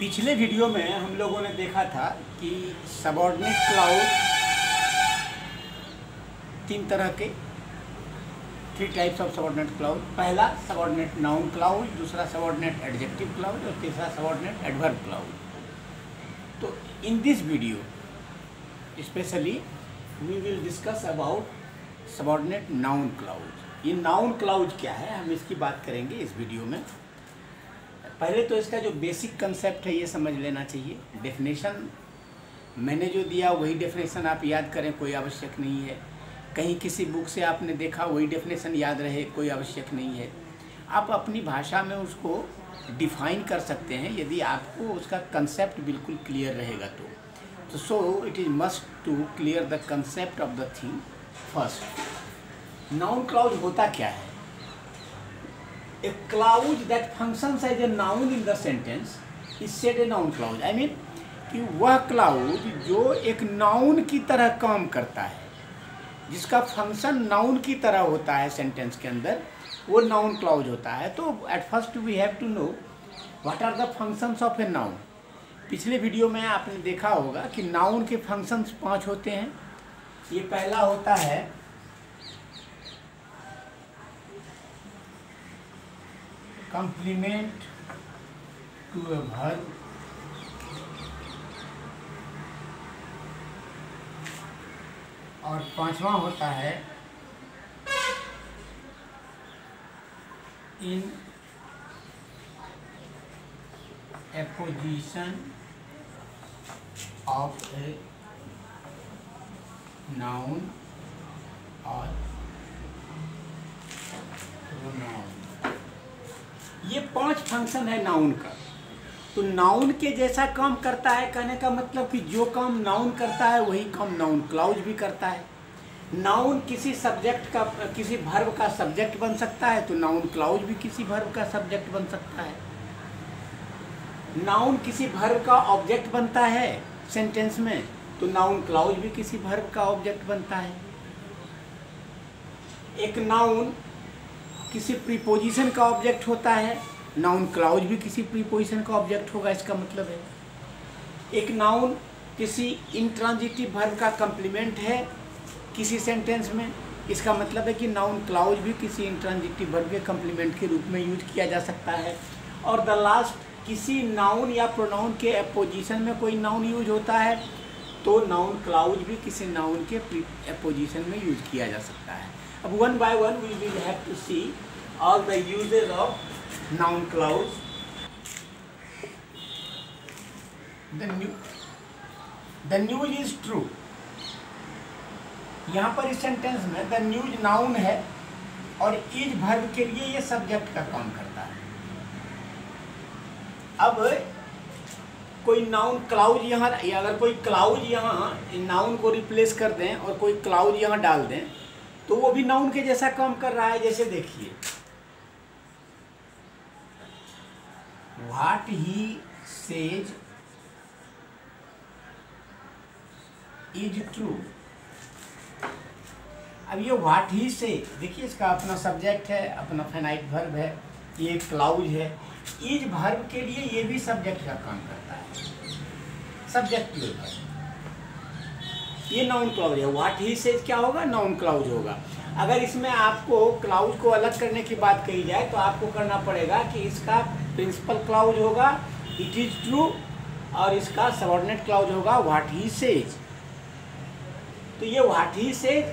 पिछले वीडियो में हम लोगों ने देखा था कि सबऑर्डिनेट क्लाउज तीन तरह के, 3 टाइप्स ऑफ सबऑर्डिनेट क्लाउज। पहला सबऑर्डिनेट नाउन क्लाउज, दूसरा सबऑर्डिनेट एडजेक्टिव क्लाउज और तीसरा सबऑर्डिनेट एडवर्ब क्लाउज। तो in this video specially we will discuss about subordinate noun clause. ये नाउन क्लाउज क्या है, हम इसकी बात करेंगे इस वीडियो में। पहले तो इसका जो बेसिक कंसेप्ट है ये समझ लेना चाहिए। डेफिनेशन मैंने जो दिया वही डेफिनेशन आप याद करें, कोई आवश्यक नहीं है। कहीं किसी बुक से आपने देखा वही डेफिनेशन याद रहे, कोई आवश्यक नहीं है। आप अपनी भाषा में उसको डिफाइन कर सकते हैं यदि आपको उसका कंसेप्ट बिल्कुल क्लियर रहेगा तो so it is must to clear the concept of the thing first. Noun clause होता क्या है? A clause that functions as a noun in the sentence is said a noun clause. I mean कि वह clause जो एक noun की तरह काम करता है, जिसका फंक्शन नाउन की तरह होता है सेंटेंस के अंदर, वो नाउन क्लाउज होता है। तो at first we have to know what are the functions of a noun. पिछले वीडियो में आपने देखा होगा कि नाउन के फंक्शंस 5 होते हैं। ये पहला होता है कंप्लीमेंट टू ए वर्ब, और 5वां होता है इन एपोजिशन ऑफ ए नाउन और प्रोनाउन। ये 5 फंक्शन है नाउन का। तो नाउन के जैसा काम करता है, कहने का मतलब कि जो काम नाउन करता है वही काम नाउन क्लाउज भी करता है। नाउन किसी सब्जेक्ट का, किसी वर्ब का सब्जेक्ट बन सकता है, तो नाउन क्लाउज भी किसी वर्ब का सब्जेक्ट बन सकता है। नाउन किसी वर्ब का ऑब्जेक्ट बनता है सेंटेंस में, तो नाउन क्लाउज भी किसी वर्ब का ऑब्जेक्ट बनता है। एक नाउन किसी प्रीपोजिशन का ऑब्जेक्ट होता है, नाउन क्लाउज भी किसी प्रीपोजिशन का ऑब्जेक्ट होगा, इसका मतलब है। एक नाउन किसी इंट्रांजिटिव वर्ब का कम्प्लीमेंट है किसी सेंटेंस में, इसका मतलब है कि नाउन क्लाउज भी किसी इंट्रांजिटिव वर्ब के कम्प्लीमेंट के रूप में यूज किया जा सकता है। और द लास्ट, किसी नाउन या प्रोनाउन के एपोजिशन में कोई नाउन यूज होता है, तो नाउन क्लाउज भी किसी नाउन के एपोजिशन में यूज किया जा सकता है। अब one by one we will have to see all the uses of noun clause. The news is true. यहाँ पर इस सेंटेंस में the news नाउन है और इज वर्ब के लिए ये सब्जेक्ट का काम करता है। अब कोई नाउन क्लाउज यहाँ, अगर कोई क्लाउज यहाँ नाउन को रिप्लेस कर दें और कोई क्लाउज यहाँ डाल दें, तो वो भी नाउन के जैसा काम कर रहा है। जैसे देखिए, what he says is true. अब ये व्हाट ही से, देखिए इसका अपना सब्जेक्ट है, अपना फाइनाइट वर्ब है, ये क्लाउज है। इज वर्ब के लिए ये भी सब्जेक्ट का काम करता है, सब्जेक्टिव वर्ब। ये नाउन क्लाउज है। व्हाट ही सेज क्या होगा? नाउन क्लाउज होगा। अगर इसमें आपको क्लाउज को अलग करने की बात कही जाए तो आपको करना पड़ेगा कि इसका प्रिंसिपल क्लाउज होगा इट इज ट्रू, और इसका सबऑर्डिनेट क्लाउज होगा व्हाट ही सेज। तो ये what he says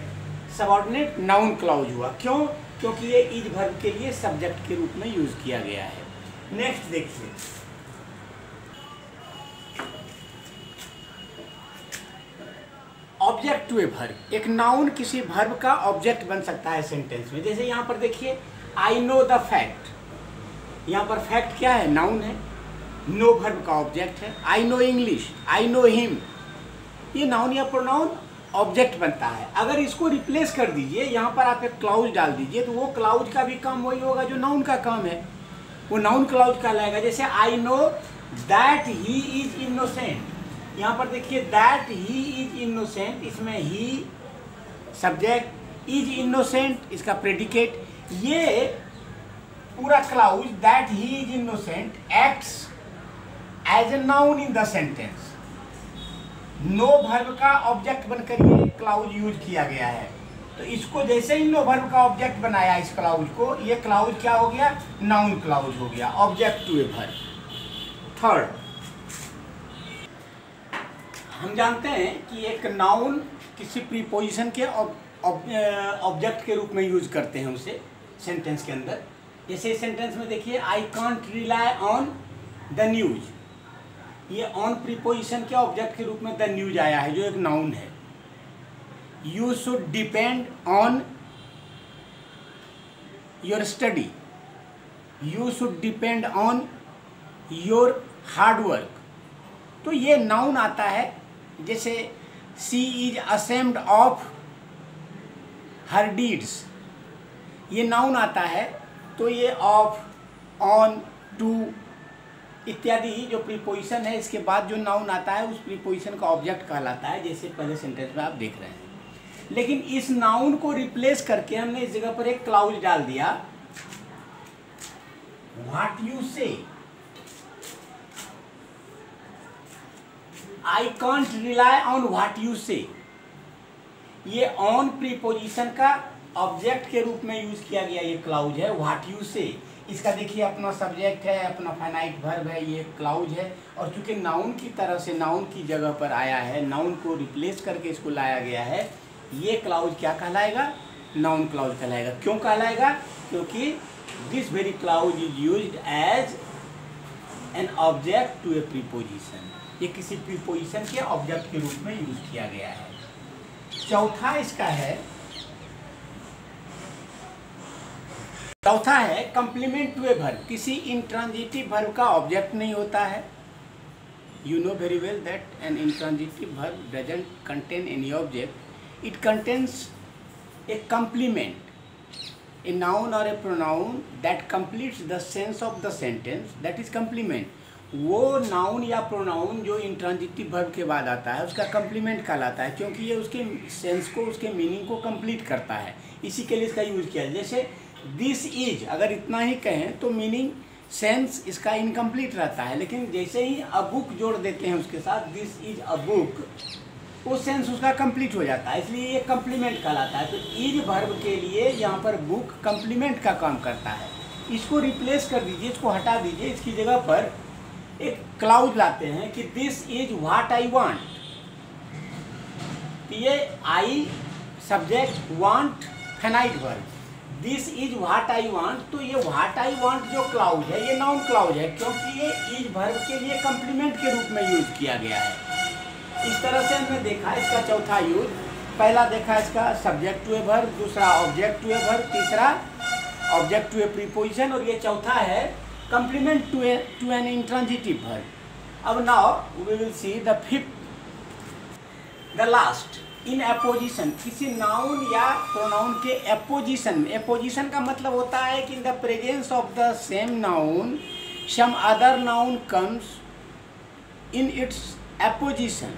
subordinate noun clause हुआ। क्यों? क्योंकि ये इज वर्ब के लिए सब्जेक्ट के रूप में यूज किया गया है। नेक्स्ट देखिए, ऑब्जेक्ट टू ए वर्ब। एक नाउन किसी वर्ब का ऑब्जेक्ट बन सकता है सेंटेंस में। जैसे यहाँ पर देखिए, आई नो द फैक्ट। यहाँ पर फैक्ट क्या है? नाउन है। नो वर्ब का ऑब्जेक्ट है। I know English, I know him, ये नाउन या प्रोनाउन ऑब्जेक्ट बनता है। अगर इसको रिप्लेस कर दीजिए, यहाँ पर आप एक क्लाउज डाल दीजिए, तो वो क्लाउज का भी काम वही होगा जो नाउन का काम है, वो नाउन क्लाउज कहलाएगा। जैसे I know that he is innocent. यहाँ पर देखिए, दैट ही इज इनोसेंट, इसमें ही सब्जेक्ट, इज इनोसेंट इसका प्रेडिकेट। ये पूरा clause that he is innocent acts as a noun in the sentence. No verb का ऑब्जेक्ट बनकर ये क्लाउज यूज किया गया है। तो इसको जैसे ही नो वर्ब का ऑब्जेक्ट बनाया इस क्लाउज को, ये क्लाउज क्या हो गया, नाउन क्लाउज हो गया, object to a verb. Third, हम जानते हैं कि एक नाउन किसी प्रीपोजिशन के ऑब्जेक्ट के रूप में यूज करते हैं उसे सेंटेंस के अंदर। जैसे इस सेंटेंस में देखिए, I can't rely on the news, ये ऑन प्रीपोजिशन के ऑब्जेक्ट के रूप में द न्यूज आया है जो एक नाउन है। You should depend on your study, you should depend on your hard work. तो ये नाउन आता है। जैसे she is ashamed of her deeds, ये नाउन आता है। तो ये ऑफ, ऑन, टू इत्यादि जो प्रीपोजिशन है, इसके बाद जो नाउन आता है उस प्रीपोजिशन का ऑब्जेक्ट कहलाता है, जैसे पहले सेंटेंस में आप देख रहे हैं। लेकिन इस नाउन को रिप्लेस करके हमने इस जगह पर एक क्लाउज डाल दिया, व्हाट यू से। I can't rely on what you से, ये ऑन प्रीपोजिशन का ऑब्जेक्ट के रूप में यूज किया गया ये क्लाउज है, व्हाट यू से। इसका देखिए अपना सब्जेक्ट है, अपना फाइनाइट वर्ब है, ये क्लाउज है। और चूंकि नाउन की तरह से नाउन की जगह पर आया है, नाउन को रिप्लेस करके इसको लाया गया है, ये क्लाउज क्या कहलाएगा, नाउन क्लाउज कहलाएगा। क्यों कहलाएगा, क्योंकि this very clause is used as an object to a preposition, ये किसी प्रीपोजिशन के ऑब्जेक्ट के रूप में यूज किया गया है। चौथा इसका है, चौथा है कंप्लीमेंट टू ए वर्ब, किसी इंट्रांजिटिव वर्ब का ऑब्जेक्ट नहीं होता है। You know very well that an intransitive verb doesn't contain any object, it contains a complement, a noun or a pronoun that completes the sense of the sentence, that is complement। वो noun या pronoun जो intransitive verb के बाद आता है उसका complement कहलाता है, क्योंकि ये उसके सेंस को, उसके मीनिंग को कंप्लीट करता है, इसी के लिए इसका यूज किया है। जैसे दिस इज, अगर इतना ही कहें तो मीनिंग, सेंस इसका इनकम्प्लीट रहता है, लेकिन जैसे ही अ बुक जोड़ देते हैं उसके साथ, दिस इज अ बुक, वो सेंस उसका कंप्लीट हो जाता है, इसलिए ये कंप्लीमेंट कहलाता है। तो इज वर्ब के लिए यहाँ पर बुक कंप्लीमेंट का काम करता है। इसको रिप्लेस कर दीजिए, इसको हटा दीजिए, इसकी जगह पर एक क्लाउज लाते हैं कि this is what I want. ये I subject, want finite verb, this is what I want. तो ये व्हाट आई वांट जो क्लाउज है ये नाउन क्लाउज है, क्योंकि ये इज वर्ब के लिए कंप्लीमेंट के रूप में यूज किया गया है। इस तरह से हमने देखा इसका चौथा यूज। पहला देखा इसका सब्जेक्ट टू ए वर्ब, दूसरा ऑब्जेक्ट टू ए वर्ब, तीसरा ऑब्जेक्ट टू ए प्रीपोजिशन, और ये चौथा है complement to an intransitive verb. अब now we will see the fifth, the last, in apposition, किसी नाउन या प्रोनाउन के एपोजिशन में। एपोजिशन का मतलब होता है कि in the presence of the same noun some other noun comes in its apposition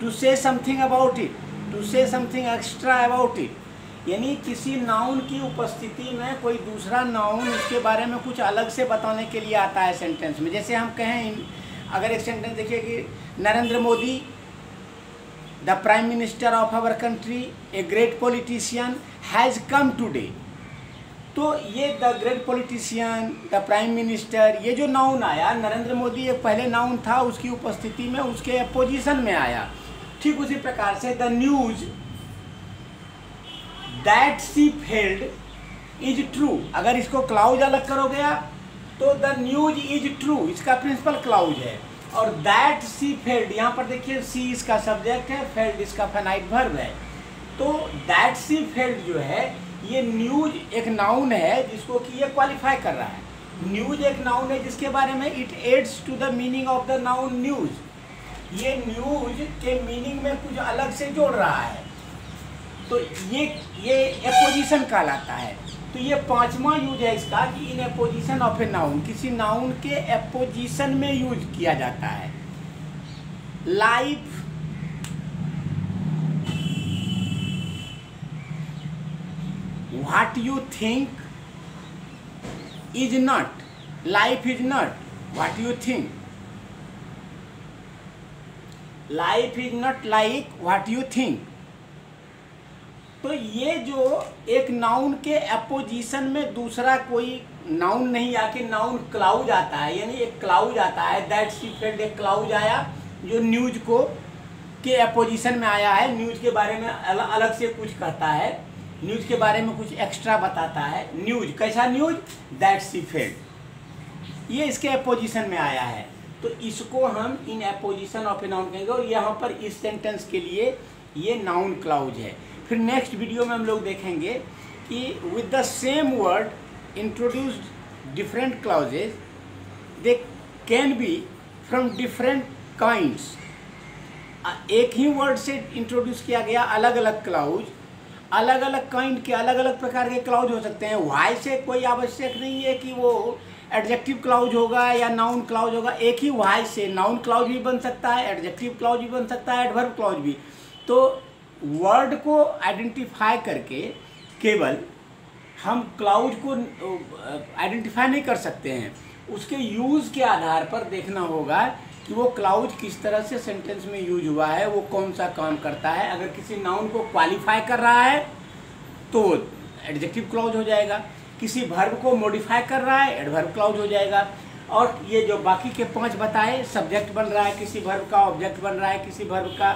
to say something about it, to say something extra about it. यानी किसी नाउन की उपस्थिति में कोई दूसरा नाउन उसके बारे में कुछ अलग से बताने के लिए आता है सेंटेंस में। जैसे हम कहें, अगर एक सेंटेंस देखिए कि Narendra Modi the prime minister of our country, a great politician has come today. तो ये the great politician, the prime minister, ये जो नाउन आया, नरेंद्र मोदी एक पहले नाउन था, उसकी उपस्थिति में उसके अपोजिशन में आया। ठीक उसी प्रकार से the news that she failed is true, अगर इसको क्लाउज अलग करोगे आप तो द न्यूज इज ट्रू, इसका प्रिंसिपल क्लाउज है। और दैट शी फेल्ड, यहाँ पर देखिए सी इसका सब्जेक्ट है, फेल्ड इसका फाइनाइट वर्ब है। तो दैट सी फेल्ड जो है, ये न्यूज एक नाउन है जिसको कि ये क्वालिफाई कर रहा है। न्यूज एक नाउन है जिसके बारे में it adds to the meaning of the noun news, ये न्यूज के मीनिंग में कुछ अलग से जोड़ रहा है, तो ये एपोजिशन कहलाता है। तो ये पांचवा यूज है इसका कि इन एपोजिशन ऑफ ए नाउन, किसी नाउन के एपोजिशन में यूज किया जाता है। Life, what you think is not, life is not what you think, life is not like what you think. तो ये जो एक नाउन के अपोजिशन में दूसरा कोई नाउन नहीं आके नाउन क्लाउज आता है, यानी एक क्लाउज आता है, दैट शी फेल्ट, एक क्लाउज आया जो न्यूज को के अपोजिशन में आया है, न्यूज के बारे में अलग से कुछ कहता है, न्यूज के बारे में कुछ एक्स्ट्रा बताता है। न्यूज कैसा न्यूज, दैट शी फेल्ट, ये इसके अपोजिशन में आया है, तो इसको हम in opposition of a noun कहेंगे। और यहाँ पर इस सेंटेंस के लिए ये नाउन क्लाउज है। फिर नेक्स्ट वीडियो में हम लोग देखेंगे कि with the same word introduced different clauses, they can be from different kinds. एक ही वर्ड से इंट्रोड्यूस किया गया अलग अलग क्लाउज, अलग अलग काइंड के अलग अलग प्रकार के क्लाउज हो सकते हैं। वाई से कोई आवश्यक नहीं है कि वो एडजेक्टिव क्लाउज होगा या नाउन क्लाउज होगा। एक ही वाई से नाउन क्लाउज भी बन सकता है, एडजेक्टिव क्लाउज भी बन सकता है, एडवर्ब क्लाउज भी। तो वर्ड को आइडेंटिफाई करके केवल हम क्लाउज को आइडेंटिफाई नहीं कर सकते हैं, उसके यूज़ के आधार पर देखना होगा कि वो क्लाउज किस तरह से सेंटेंस में यूज हुआ है, वो कौन सा काम करता है। अगर किसी नाउन को क्वालिफाई कर रहा है तो एडजेक्टिव क्लाउज हो जाएगा, किसी वर्ब को मॉडिफाई कर रहा है एडवर्ब क्लाउज हो जाएगा। और ये जो बाकी के 5 बताए, सब्जेक्ट बन रहा है किसी वर्ब का, ऑब्जेक्ट बन रहा है किसी वर्ब का,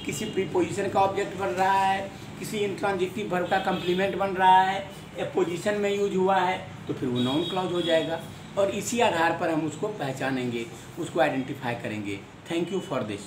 किसी प्रीपोजिशन का ऑब्जेक्ट बन रहा है, किसी इंट्रांजिटिव वर्ब का कंप्लीमेंट बन रहा है, एपोजिशन में यूज हुआ है, तो फिर वो नाउन क्लाउज हो जाएगा। और इसी आधार पर हम उसको पहचानेंगे, उसको आइडेंटिफाई करेंगे। Thank you for this.